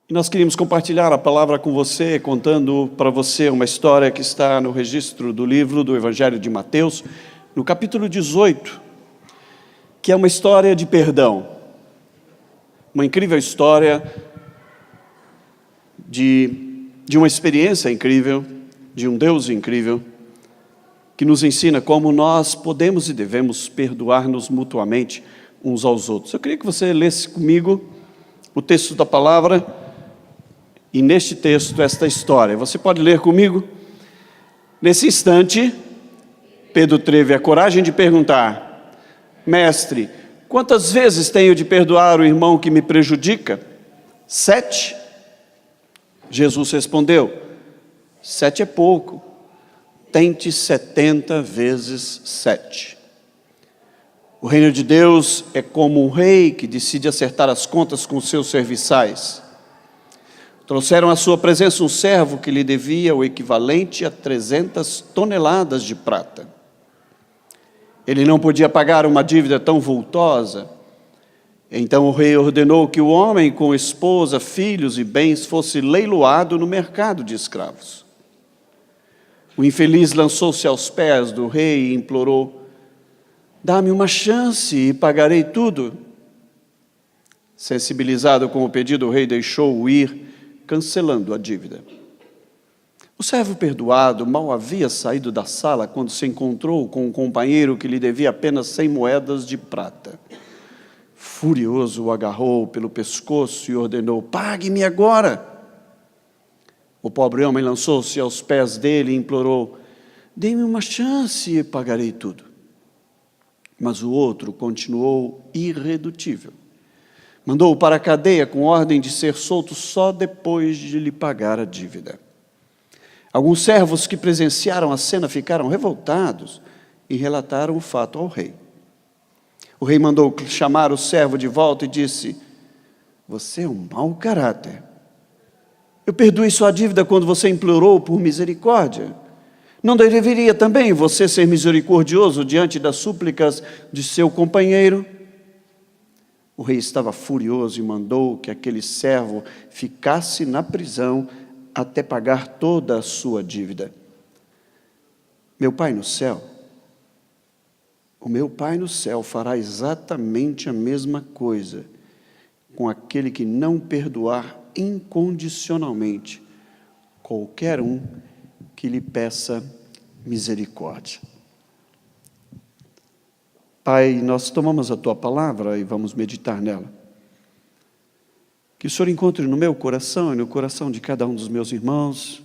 E nós queríamos compartilhar a palavra com você, contando para você uma história que está no registro do livro do Evangelho de Mateus, no capítulo 18, que é uma história de perdão. Uma incrível história de uma experiência incrível, de um Deus incrível, que nos ensina como nós podemos e devemos perdoar-nos mutuamente uns aos outros. Eu queria que você lesse comigo o texto da palavra, e neste texto, esta história. Você pode ler comigo? Nesse instante, Pedro teve a coragem de perguntar: Mestre, quantas vezes tenho de perdoar o irmão que me prejudica? 7? Jesus respondeu: 7 é pouco, tente 70 vezes 7. O reino de Deus é como um rei que decide acertar as contas com seus serviçais. Trouxeram à sua presença um servo que lhe devia o equivalente a 300 toneladas de prata. Ele não podia pagar uma dívida tão vultosa. Então o rei ordenou que o homem com esposa, filhos e bens fosse leiloado no mercado de escravos. O infeliz lançou-se aos pés do rei e implorou: dá-me uma chance e pagarei tudo. Sensibilizado com o pedido, o rei deixou-o ir, cancelando a dívida. O servo perdoado mal havia saído da sala quando se encontrou com um companheiro que lhe devia apenas 100 moedas de prata. Furioso, o agarrou pelo pescoço e ordenou: pague-me agora. O pobre homem lançou-se aos pés dele e implorou: dê-me uma chance e pagarei tudo. Mas o outro continuou irredutível. Mandou-o para a cadeia com ordem de ser solto só depois de lhe pagar a dívida. Alguns servos que presenciaram a cena ficaram revoltados e relataram o fato ao rei. O rei mandou chamar o servo de volta e disse: você é um mau caráter. Eu perdoei sua dívida quando você implorou por misericórdia. Não deveria também você ser misericordioso diante das súplicas de seu companheiro? O rei estava furioso e mandou que aquele servo ficasse na prisão até pagar toda a sua dívida. O meu Pai no céu fará exatamente a mesma coisa com aquele que não perdoar incondicionalmente qualquer um que lhe peça misericórdia. Pai, nós tomamos a Tua palavra e vamos meditar nela. Que o Senhor encontre no meu coração e no coração de cada um dos meus irmãos,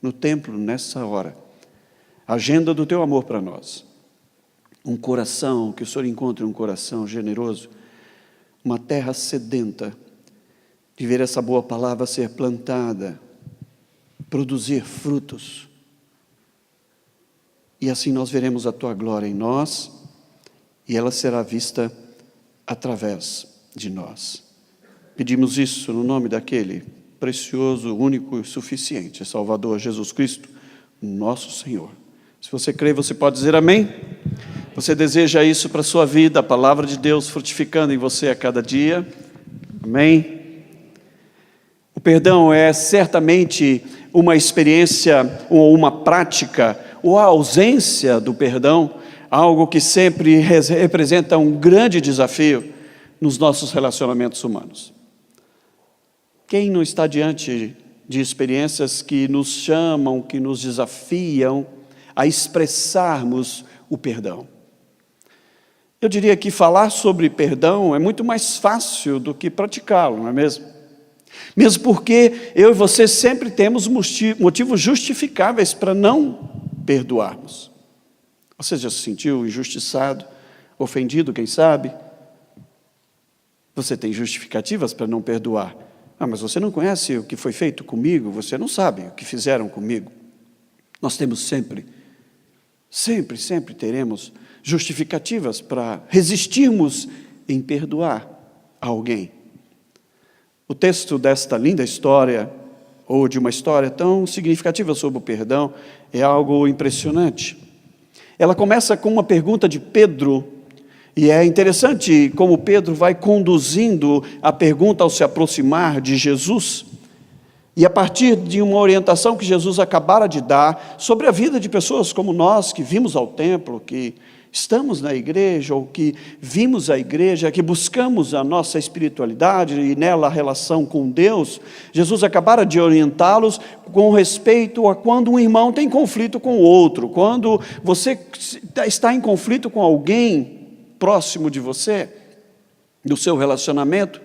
no templo, nessa hora, a agenda do Teu amor para nós. Um coração, que o Senhor encontre um coração generoso, uma terra sedenta, de ver essa boa palavra ser plantada, produzir frutos. E assim nós veremos a Tua glória em nós, e ela será vista através de nós. Pedimos isso no nome daquele precioso, único e suficiente Salvador Jesus Cristo, nosso Senhor. Se você crê, você pode dizer amém? Você deseja isso para a sua vida, a palavra de Deus frutificando em você a cada dia? Amém? O perdão é certamente uma experiência ou uma prática, ou a ausência do perdão, algo que sempre representa um grande desafio nos nossos relacionamentos humanos. Quem não está diante de experiências que nos chamam, que nos desafiam a expressarmos o perdão? Eu diria que falar sobre perdão é muito mais fácil do que praticá-lo, não é mesmo? Mesmo porque eu e você sempre temos motivos justificáveis para não perdoarmos. Você já se sentiu injustiçado, ofendido, quem sabe? Você tem justificativas para não perdoar. Mas você não conhece o que foi feito comigo, você não sabe o que fizeram comigo. Nós temos sempre teremos justificativas para resistirmos em perdoar alguém. O texto desta linda história, ou de uma história tão significativa sobre o perdão, é algo impressionante. Ela começa com uma pergunta de Pedro, E é interessante como Pedro vai conduzindo a pergunta ao se aproximar de Jesus, e a partir de uma orientação que Jesus acabara de dar sobre a vida de pessoas como nós, que vimos ao templo, que estamos na igreja, ou que vimos a igreja, que buscamos a nossa espiritualidade e nela a relação com Deus, Jesus acabara de orientá-los com respeito a quando um irmão tem conflito com o outro, quando você está em conflito com alguém próximo de você, do seu relacionamento,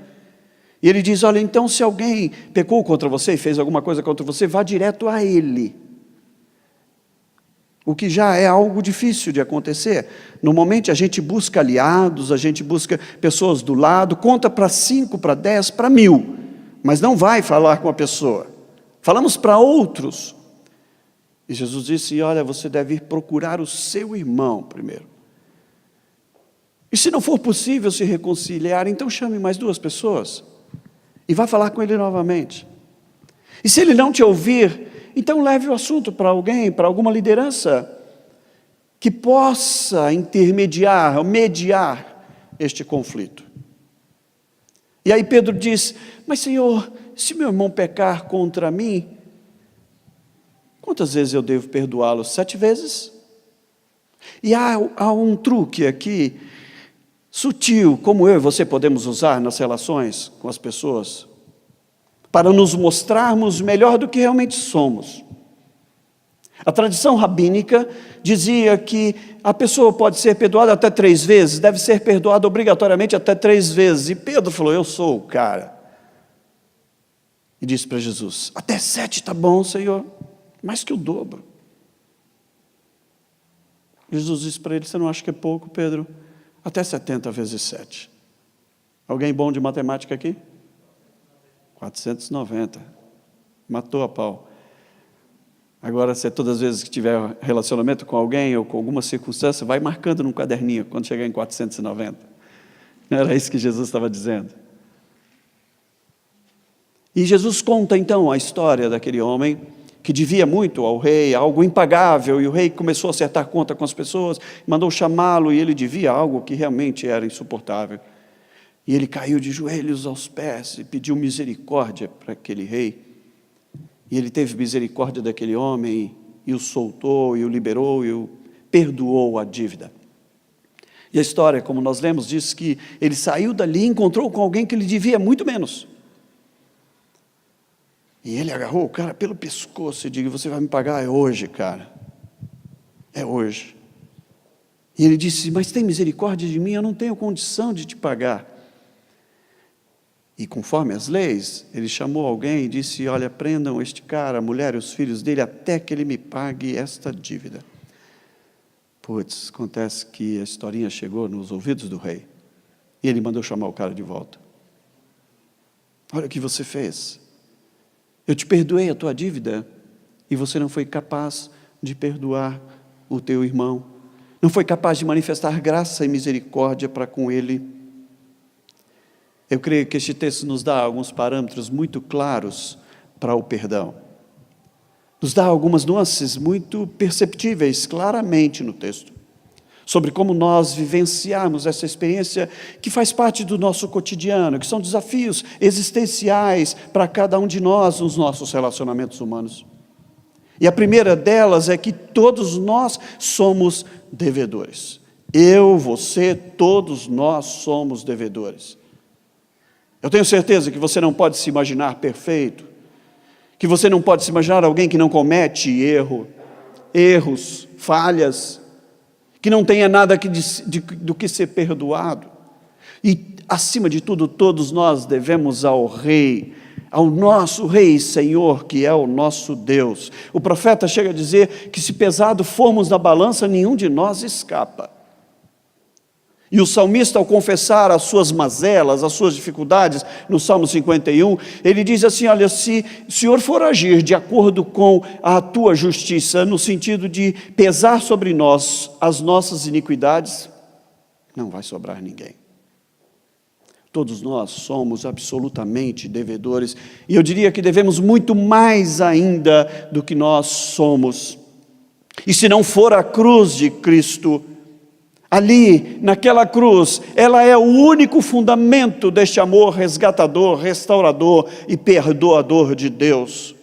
e ele diz, olha, então se alguém pecou contra você e fez alguma coisa contra você, vá direto a ele. O que já é algo difícil de acontecer. Normalmente a gente busca aliados, a gente busca pessoas do lado, conta para 5, para 10, para 1000, mas não vai falar com a pessoa. Falamos para outros. E Jesus disse, olha, você deve ir procurar o seu irmão primeiro. E se não for possível se reconciliar, então chame mais 2 pessoas. E vá falar com ele novamente. E se ele não te ouvir, então leve o assunto para alguém, para alguma liderança, que possa intermediar, mediar este conflito. E aí Pedro diz, mas Senhor, se meu irmão pecar contra mim, quantas vezes eu devo perdoá-lo? 7 vezes? E há um truque aqui, sutil, como eu e você podemos usar nas relações com as pessoas, para nos mostrarmos melhor do que realmente somos. A tradição rabínica dizia que a pessoa pode ser perdoada até 3 vezes, deve ser perdoada obrigatoriamente até 3 vezes. E Pedro falou, eu sou o cara. E disse para Jesus, até 7 está bom, Senhor, mais que o dobro. Jesus disse para ele, você não acha que é pouco, Pedro? Até 70 vezes 7. Alguém bom de matemática aqui? 490. Matou a pau. Agora, se todas as vezes que tiver relacionamento com alguém ou com alguma circunstância, vai marcando num caderninho quando chegar em 490. Não era isso que Jesus estava dizendo. E Jesus conta então a história daquele homem que devia muito ao rei, algo impagável, e o rei começou a acertar conta com as pessoas, mandou chamá-lo, e ele devia algo que realmente era insuportável. E ele caiu de joelhos aos pés e pediu misericórdia para aquele rei. E ele teve misericórdia daquele homem, e o soltou, e o liberou, e o perdoou a dívida. E a história, como nós lemos, diz que ele saiu dali e encontrou com alguém que lhe devia muito menos. E ele agarrou o cara pelo pescoço e disse, você vai me pagar? É hoje, cara. É hoje. E ele disse, mas tem misericórdia de mim? Eu não tenho condição de te pagar. E conforme as leis, ele chamou alguém e disse, olha, prendam este cara, a mulher e os filhos dele, até que ele me pague esta dívida. Putz, acontece que a historinha chegou nos ouvidos do rei. E ele mandou chamar o cara de volta. Olha o que você fez. Eu te perdoei a tua dívida e você não foi capaz de perdoar o teu irmão. Não foi capaz de manifestar graça e misericórdia para com ele. Eu creio que este texto nos dá alguns parâmetros muito claros para o perdão. Nos dá algumas nuances muito perceptíveis claramente no texto, sobre como nós vivenciarmos essa experiência que faz parte do nosso cotidiano, que são desafios existenciais para cada um de nós nos nossos relacionamentos humanos. E a primeira delas é que todos nós somos devedores. Eu, você, todos nós somos devedores. Eu tenho certeza que você não pode se imaginar perfeito, que você não pode se imaginar alguém que não comete erros, falhas, que não tenha nada do que ser perdoado. E, acima de tudo, todos nós devemos ao Rei, ao nosso Rei e Senhor, que é o nosso Deus. O profeta chega a dizer que se pesado formos na balança, nenhum de nós escapa. E o salmista, ao confessar as suas mazelas, as suas dificuldades, no Salmo 51, ele diz assim, olha, se o Senhor for agir de acordo com a tua justiça, no sentido de pesar sobre nós as nossas iniquidades, não vai sobrar ninguém. Todos nós somos absolutamente devedores, e eu diria que devemos muito mais ainda do que nós somos. E se não for a cruz de Cristo, Ali, naquela cruz, ela é o único fundamento deste amor resgatador, restaurador e perdoador de Deus.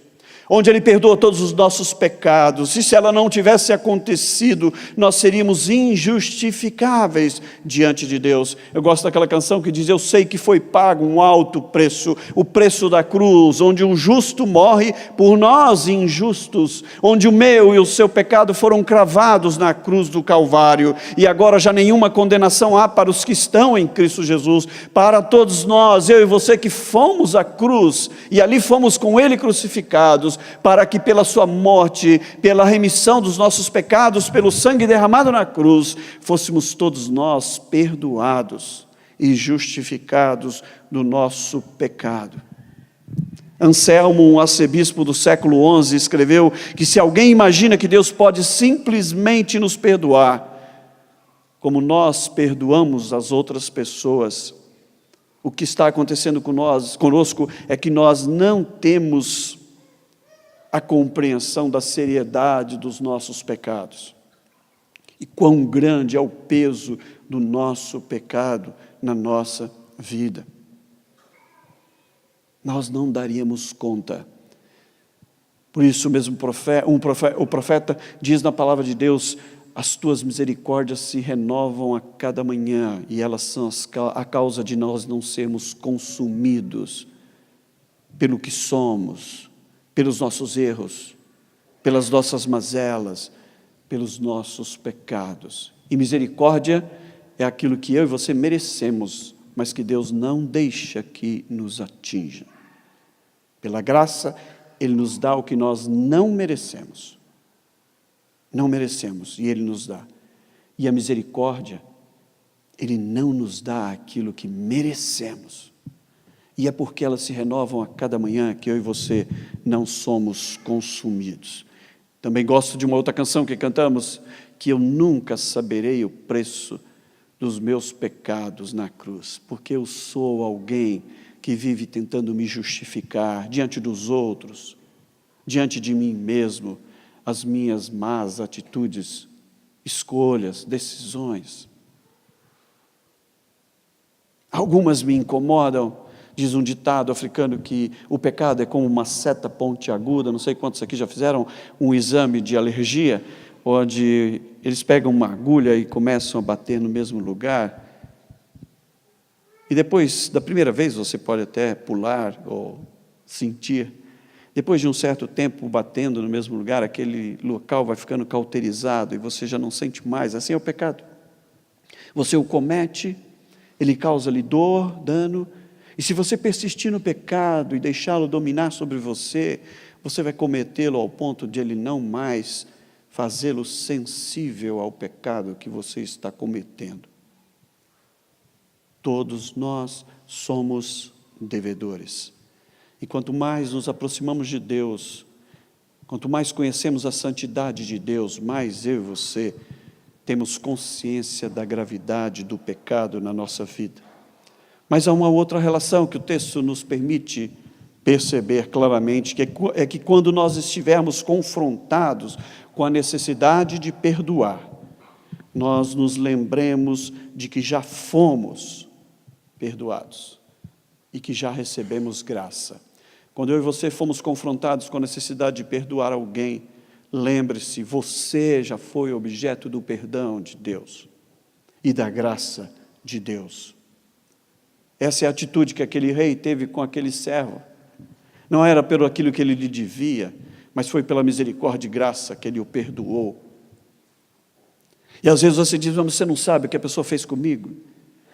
Onde Ele perdoa todos os nossos pecados, e se ela não tivesse acontecido, nós seríamos injustificáveis diante de Deus. Eu gosto daquela canção que diz: eu sei que foi pago um alto preço, o preço da cruz, onde um justo morre por nós injustos, onde o meu e o seu pecado foram cravados na cruz do Calvário, e agora já nenhuma condenação há para os que estão em Cristo Jesus, para todos nós, eu e você que fomos à cruz, e ali fomos com Ele crucificados, para que pela sua morte, pela remissão dos nossos pecados, pelo sangue derramado na cruz, fôssemos todos nós perdoados e justificados do nosso pecado. Anselmo, um arcebispo do século XI, escreveu que se alguém imagina que Deus pode simplesmente nos perdoar, como nós perdoamos as outras pessoas, o que está acontecendo conosco é que nós não temos a compreensão da seriedade dos nossos pecados e quão grande é o peso do nosso pecado na nossa vida. Nós não daríamos conta. Por isso mesmo o profeta diz na palavra de Deus: as tuas misericórdias se renovam a cada manhã, e elas são a causa de nós não sermos consumidos pelo que somos, pelos nossos erros, pelas nossas mazelas, pelos nossos pecados. E misericórdia é aquilo que eu e você merecemos, mas que Deus não deixa que nos atinja. Pela graça, Ele nos dá o que nós não merecemos. Não merecemos, e Ele nos dá. E a misericórdia, Ele não nos dá aquilo que merecemos. E é porque elas se renovam a cada manhã que eu e você não somos consumidos. Também gosto de uma outra canção que cantamos, que eu nunca saberei o preço dos meus pecados na cruz, porque eu sou alguém que vive tentando me justificar diante dos outros, diante de mim mesmo, as minhas más atitudes, escolhas, decisões. Algumas me incomodam. Diz um ditado africano que o pecado é como uma seta pontiaguda. Não sei quantos aqui já fizeram um exame de alergia, onde eles pegam uma agulha e começam a bater no mesmo lugar. E depois, da primeira vez, você pode até pular ou sentir. Depois de um certo tempo batendo no mesmo lugar, aquele local vai ficando cauterizado e você já não sente mais. Assim é o pecado. Você o comete, ele causa-lhe dor, dano. E se você persistir no pecado e deixá-lo dominar sobre você, você vai cometê-lo ao ponto de ele não mais fazê-lo sensível ao pecado que você está cometendo. Todos nós somos devedores. E quanto mais nos aproximamos de Deus, quanto mais conhecemos a santidade de Deus, mais eu e você temos consciência da gravidade do pecado na nossa vida. Mas há uma outra relação que o texto nos permite perceber claramente, que é que quando nós estivermos confrontados com a necessidade de perdoar, nós nos lembremos de que já fomos perdoados e que já recebemos graça. Quando eu e você fomos confrontados com a necessidade de perdoar alguém, lembre-se, você já foi objeto do perdão de Deus e da graça de Deus. Essa é a atitude que aquele rei teve com aquele servo. Não era pelo aquilo que ele lhe devia, mas foi pela misericórdia e graça que ele o perdoou. E às vezes você diz: mas você não sabe o que a pessoa fez comigo?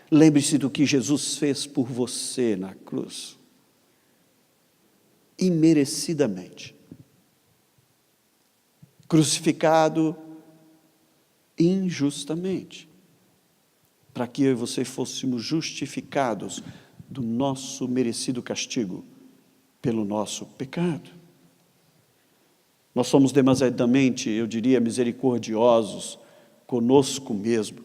Lembre-se do que Jesus fez por você na cruz. Imerecidamente. Crucificado injustamente. Para que eu e você fôssemos justificados do nosso merecido castigo pelo nosso pecado. Nós somos demasiadamente, eu diria, misericordiosos conosco mesmo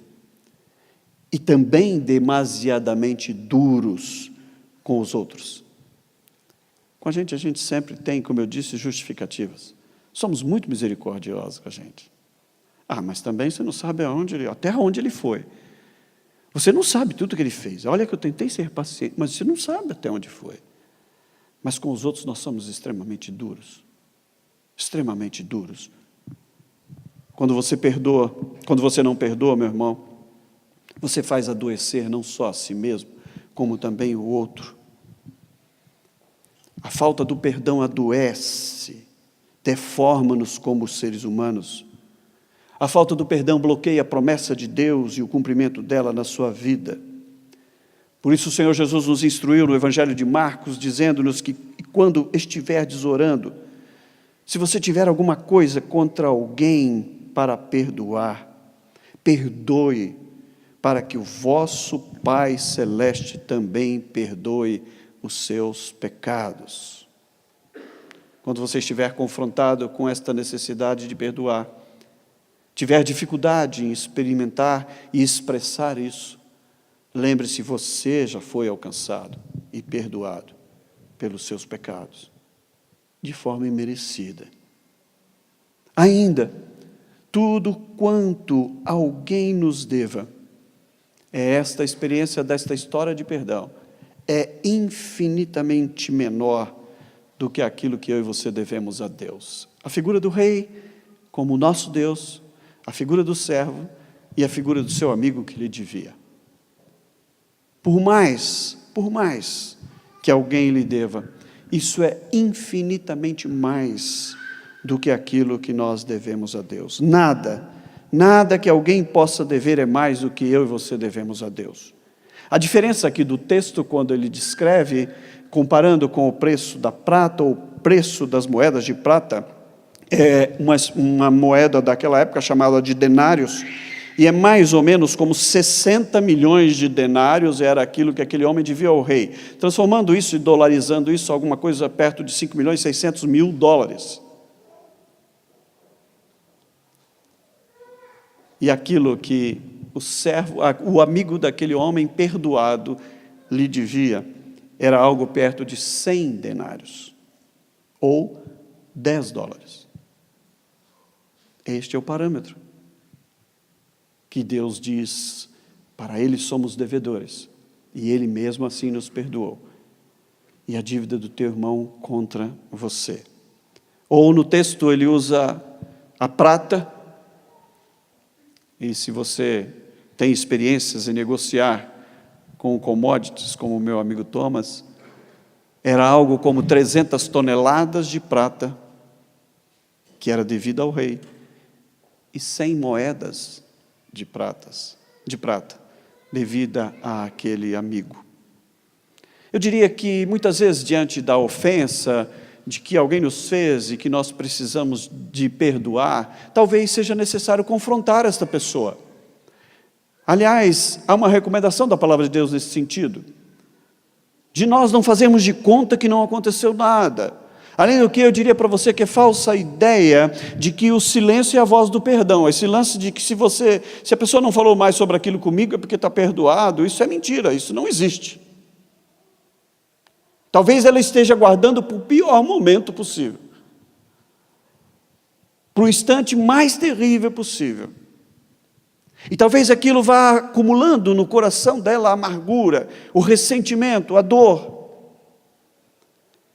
e também demasiadamente duros com os outros. Com a gente sempre tem, como eu disse, justificativas. Somos muito misericordiosos com a gente. Ah, mas também você não sabe até onde ele foi. Você não sabe tudo que ele fez. Olha que eu tentei ser paciente, mas você não sabe até onde foi. Mas com os outros nós somos extremamente duros. Extremamente duros. Quando você não perdoa, meu irmão, você faz adoecer não só a si mesmo, como também o outro. A falta do perdão adoece, deforma-nos como seres humanos. A falta do perdão bloqueia a promessa de Deus e o cumprimento dela na sua vida. Por isso o Senhor Jesus nos instruiu no Evangelho de Marcos, dizendo-nos que quando estiverdes orando, se você tiver alguma coisa contra alguém para perdoar, perdoe, para que o vosso Pai Celeste também perdoe os seus pecados. Quando você estiver confrontado com esta necessidade de perdoar, tiver dificuldade em experimentar e expressar isso, lembre-se, você já foi alcançado e perdoado pelos seus pecados, de forma imerecida. Ainda, tudo quanto alguém nos deva, esta experiência desta história de perdão, é infinitamente menor do que aquilo que eu e você devemos a Deus. A figura do rei, como o nosso Deus, a figura do servo e a figura do seu amigo que lhe devia. Por mais que alguém lhe deva, isso é infinitamente mais do que aquilo que nós devemos a Deus. Nada que alguém possa dever é mais do que eu e você devemos a Deus. A diferença aqui do texto, quando ele descreve, comparando com o preço da prata ou o preço das moedas de prata, é uma moeda daquela época chamada de denários, e é mais ou menos como 60 milhões de denários era aquilo que aquele homem devia ao rei. Transformando isso e dolarizando isso, alguma coisa perto de 5 milhões e 600 mil dólares. E aquilo que o amigo daquele homem perdoado lhe devia, era algo perto de 100 denários, ou 10 dólares. Este é o parâmetro que Deus diz, para Ele somos devedores, e Ele mesmo assim nos perdoou. E a dívida do teu irmão contra você. Ou no texto ele usa a prata, e se você tem experiências em negociar com commodities, como o meu amigo Thomas, era algo como 300 toneladas de prata, que era devida ao rei, e 100 moedas de prata, devida àquele amigo. Eu diria que muitas vezes, diante da ofensa de que alguém nos fez e que nós precisamos de perdoar, talvez seja necessário confrontar esta pessoa. Aliás, há uma recomendação da palavra de Deus nesse sentido, de nós não fazermos de conta que não aconteceu nada. Além do que, eu diria para você que é falsa a ideia de que o silêncio é a voz do perdão. Esse lance de que se a pessoa não falou mais sobre aquilo comigo é porque está perdoado, isso é mentira, isso não existe. Talvez ela esteja aguardando para o pior momento possível, para o instante mais terrível possível. E talvez aquilo vá acumulando no coração dela a amargura, o ressentimento, a dor.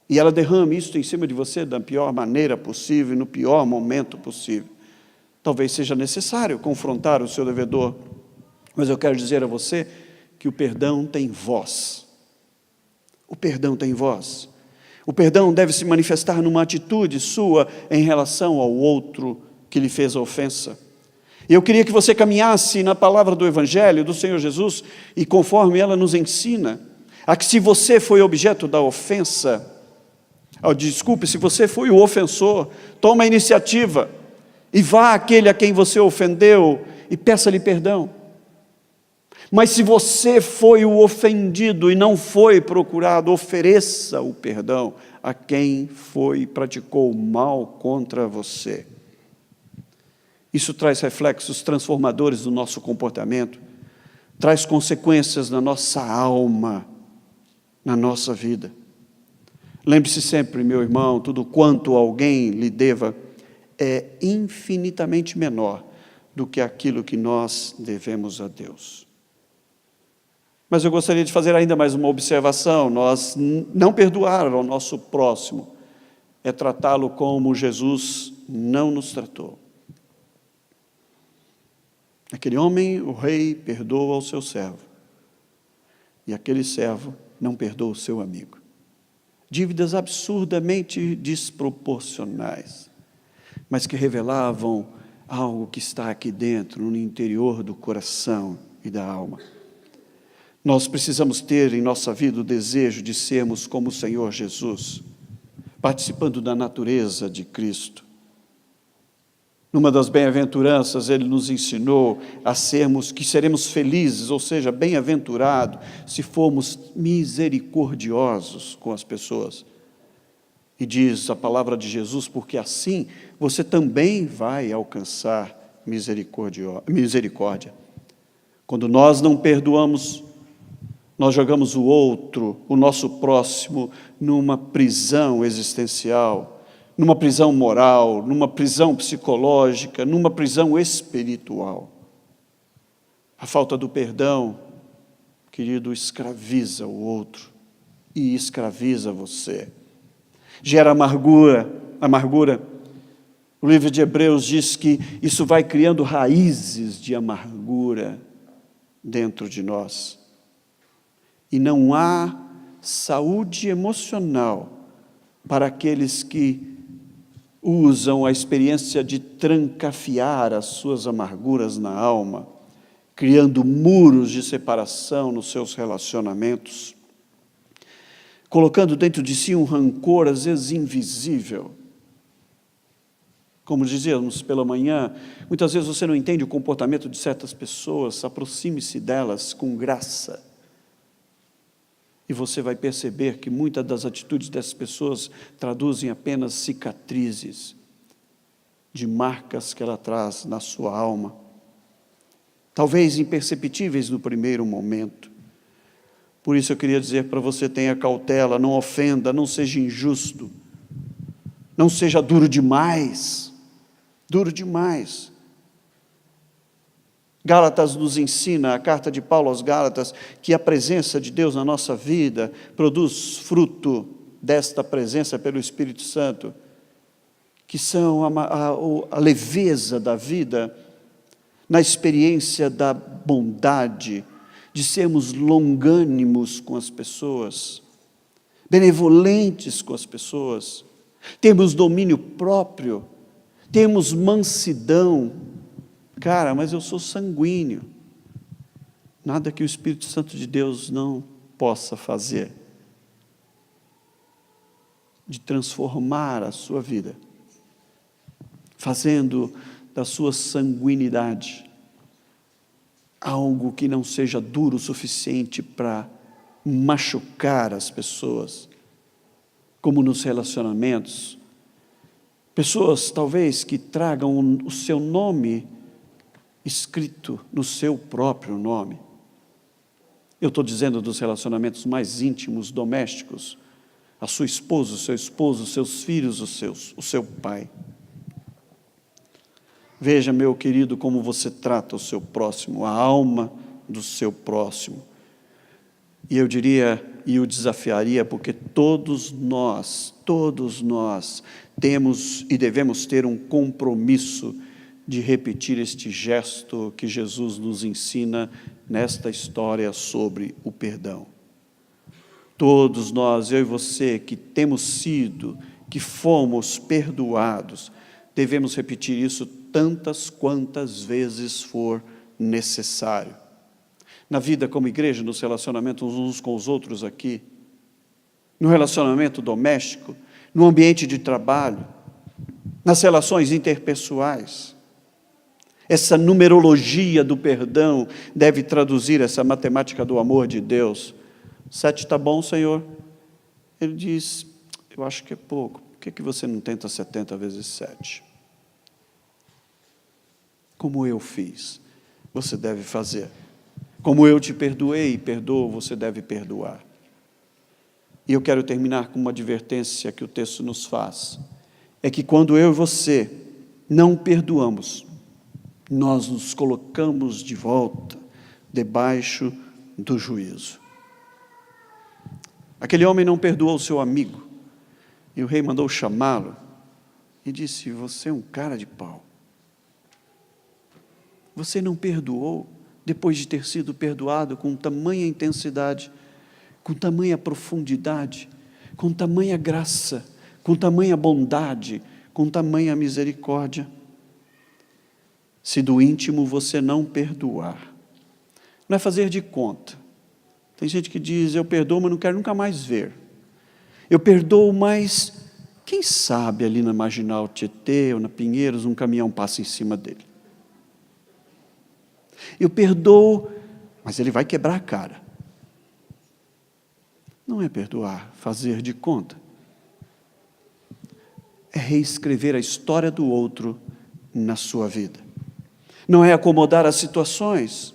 E ela derrame isso em cima de você da pior maneira possível, no pior momento possível. Talvez seja necessário confrontar o seu devedor, mas eu quero dizer a você que o perdão tem voz. O perdão tem voz. O perdão deve se manifestar numa atitude sua em relação ao outro que lhe fez a ofensa. E eu queria que você caminhasse na palavra do Evangelho do Senhor Jesus, e conforme ela nos ensina, a que se você foi objeto da ofensa, se você foi o ofensor, toma a iniciativa e vá àquele a quem você ofendeu e peça-lhe perdão. Mas se você foi o ofendido e não foi procurado, ofereça o perdão a quem praticou o mal contra você. Isso traz reflexos transformadores do nosso comportamento, traz consequências na nossa alma, na nossa vida. Lembre-se sempre, meu irmão, tudo quanto alguém lhe deva é infinitamente menor do que aquilo que nós devemos a Deus. Mas eu gostaria de fazer ainda mais uma observação. Nós não perdoar ao nosso próximo é tratá-lo como Jesus não nos tratou. Aquele homem, o rei, perdoa ao seu servo. E aquele servo não perdoa o seu amigo. Dívidas absurdamente desproporcionais, mas que revelavam algo que está aqui dentro, no interior do coração e da alma. Nós precisamos ter em nossa vida o desejo de sermos como o Senhor Jesus, participando da natureza de Cristo. Numa das bem-aventuranças, ele nos ensinou que seremos felizes, ou seja, bem-aventurados, se formos misericordiosos com as pessoas. E diz a palavra de Jesus, porque assim você também vai alcançar misericórdia. Quando nós não perdoamos, nós jogamos o outro, o nosso próximo, numa prisão existencial, numa prisão moral, numa prisão psicológica, numa prisão espiritual. A falta do perdão, querido, escraviza o outro e escraviza você. Gera amargura. O livro de Hebreus diz que isso vai criando raízes de amargura dentro de nós. E não há saúde emocional para aqueles que usam a experiência de trancafiar as suas amarguras na alma, criando muros de separação nos seus relacionamentos, colocando dentro de si um rancor, às vezes invisível. Como dizíamos pela manhã, muitas vezes você não entende o comportamento de certas pessoas, aproxime-se delas com graça. E você vai perceber que muitas das atitudes dessas pessoas traduzem apenas cicatrizes de marcas que ela traz na sua alma, talvez imperceptíveis no primeiro momento. Por isso eu queria dizer para você, tenha cautela, não ofenda, não seja injusto, não seja duro demais. Gálatas nos ensina, a carta de Paulo aos Gálatas, que a presença de Deus na nossa vida produz fruto desta presença pelo Espírito Santo, que são a leveza da vida, na experiência da bondade, de sermos longânimos com as pessoas, benevolentes com as pessoas, temos domínio próprio, temos mansidão. Cara, mas eu sou sanguíneo. Nada que o Espírito Santo de Deus não possa fazer, de transformar a sua vida, fazendo da sua sanguinidade algo que não seja duro o suficiente para machucar as pessoas, como nos relacionamentos. Pessoas, talvez, que tragam o seu nome escrito no seu próprio nome. Eu estou dizendo dos relacionamentos mais íntimos, domésticos, a sua esposa, o seu esposo, os seus filhos, o seu pai. Veja, meu querido, como você trata o seu próximo, a alma do seu próximo. E eu diria, e o desafiaria, porque todos nós temos e devemos ter um compromisso de repetir este gesto que Jesus nos ensina nesta história sobre o perdão. Todos nós, eu e você, que temos sido, que fomos perdoados, devemos repetir isso tantas quantas vezes for necessário. Na vida como igreja, nos relacionamentos uns com os outros aqui, no relacionamento doméstico, no ambiente de trabalho, nas relações interpessoais. Essa numerologia do perdão deve traduzir essa matemática do amor de Deus. 7 está bom, Senhor? Ele diz, eu acho que é pouco. Por que você não tenta 70 vezes 7? Como eu fiz, você deve fazer. Como eu te perdoei e perdoo, você deve perdoar. E eu quero terminar com uma advertência que o texto nos faz. É que quando eu e você não perdoamos, nós nos colocamos de volta debaixo do juízo. Aquele homem não perdoou o seu amigo, e o rei mandou chamá-lo e disse: você é um cara de pau. Você não perdoou depois de ter sido perdoado com tamanha intensidade, com tamanha profundidade, com tamanha graça, com tamanha bondade, com tamanha misericórdia. Se do íntimo você não perdoar, não é fazer de conta. Tem gente que diz: eu perdoo, mas não quero nunca mais ver. Eu perdoo, mas quem sabe ali na Marginal Tietê ou na Pinheiros um caminhão passa em cima dele. Eu perdoo, mas ele vai quebrar a cara. Não é perdoar, fazer de conta. É reescrever a história do outro na sua vida. Não é acomodar as situações.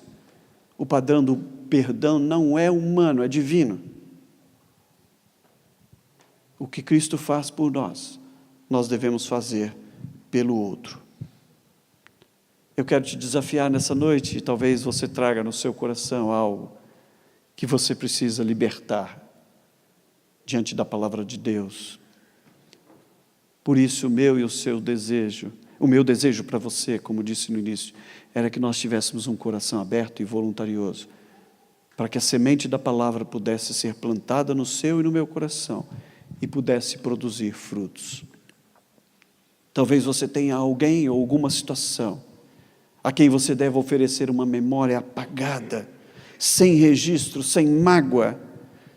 O padrão do perdão não é humano, é divino. O que Cristo faz por nós, nós devemos fazer pelo outro. Eu quero te desafiar nessa noite, e talvez você traga no seu coração algo que você precisa libertar diante da palavra de Deus. Por isso, o meu e o seu desejo, o meu desejo para você, como disse no início, era que nós tivéssemos um coração aberto e voluntarioso, para que a semente da palavra pudesse ser plantada no seu e no meu coração e pudesse produzir frutos. Talvez você tenha alguém ou alguma situação a quem você deve oferecer uma memória apagada, sem registro, sem mágoa,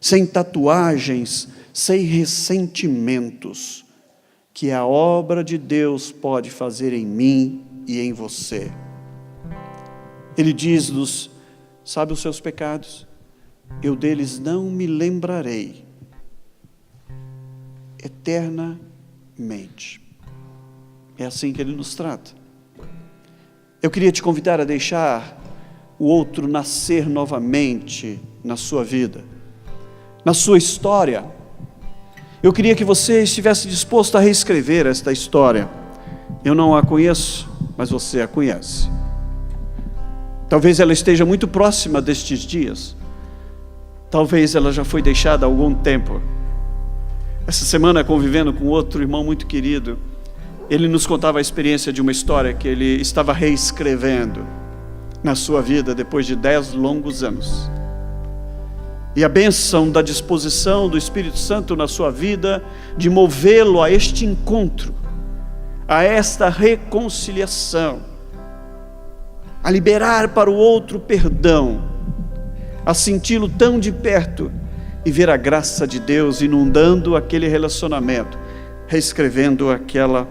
sem tatuagens, sem ressentimentos, que a obra de Deus pode fazer em mim e em você. Ele diz-nos: sabe os seus pecados? Eu deles não me lembrarei eternamente. É assim que Ele nos trata. Eu queria te convidar a deixar o outro nascer novamente na sua vida, na sua história. Eu queria que você estivesse disposto a reescrever esta história. Eu não a conheço, mas você a conhece. Talvez ela esteja muito próxima destes dias. Talvez ela já foi deixada há algum tempo. Essa semana, convivendo com outro irmão muito querido, ele nos contava a experiência de uma história que ele estava reescrevendo na sua vida depois de 10 longos anos. E a bênção da disposição do Espírito Santo na sua vida, de movê-lo a este encontro, a esta reconciliação, a liberar para o outro perdão, a senti-lo tão de perto e ver a graça de Deus inundando aquele relacionamento, reescrevendo aquela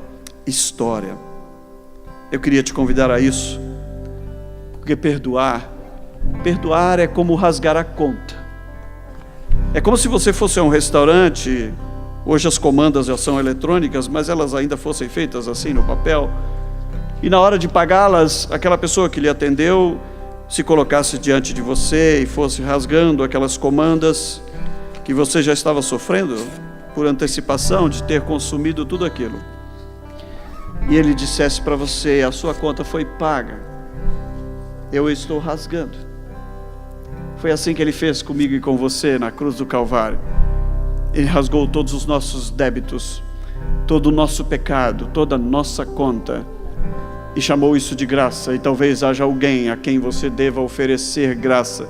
história. Eu queria te convidar a isso, porque perdoar é como rasgar a conta. É como se você fosse a um restaurante, hoje as comandas já são eletrônicas, mas elas ainda fossem feitas assim no papel, e na hora de pagá-las, aquela pessoa que lhe atendeu se colocasse diante de você e fosse rasgando aquelas comandas que você já estava sofrendo por antecipação de ter consumido tudo aquilo. E ele dissesse para você: a sua conta foi paga, eu estou rasgando. Foi assim que Ele fez comigo e com você na cruz do Calvário. Ele rasgou todos os nossos débitos, todo o nosso pecado, toda a nossa conta, e chamou isso de graça. E talvez haja alguém a quem você deva oferecer graça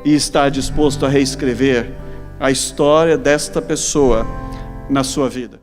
e está disposto a reescrever a história desta pessoa na sua vida.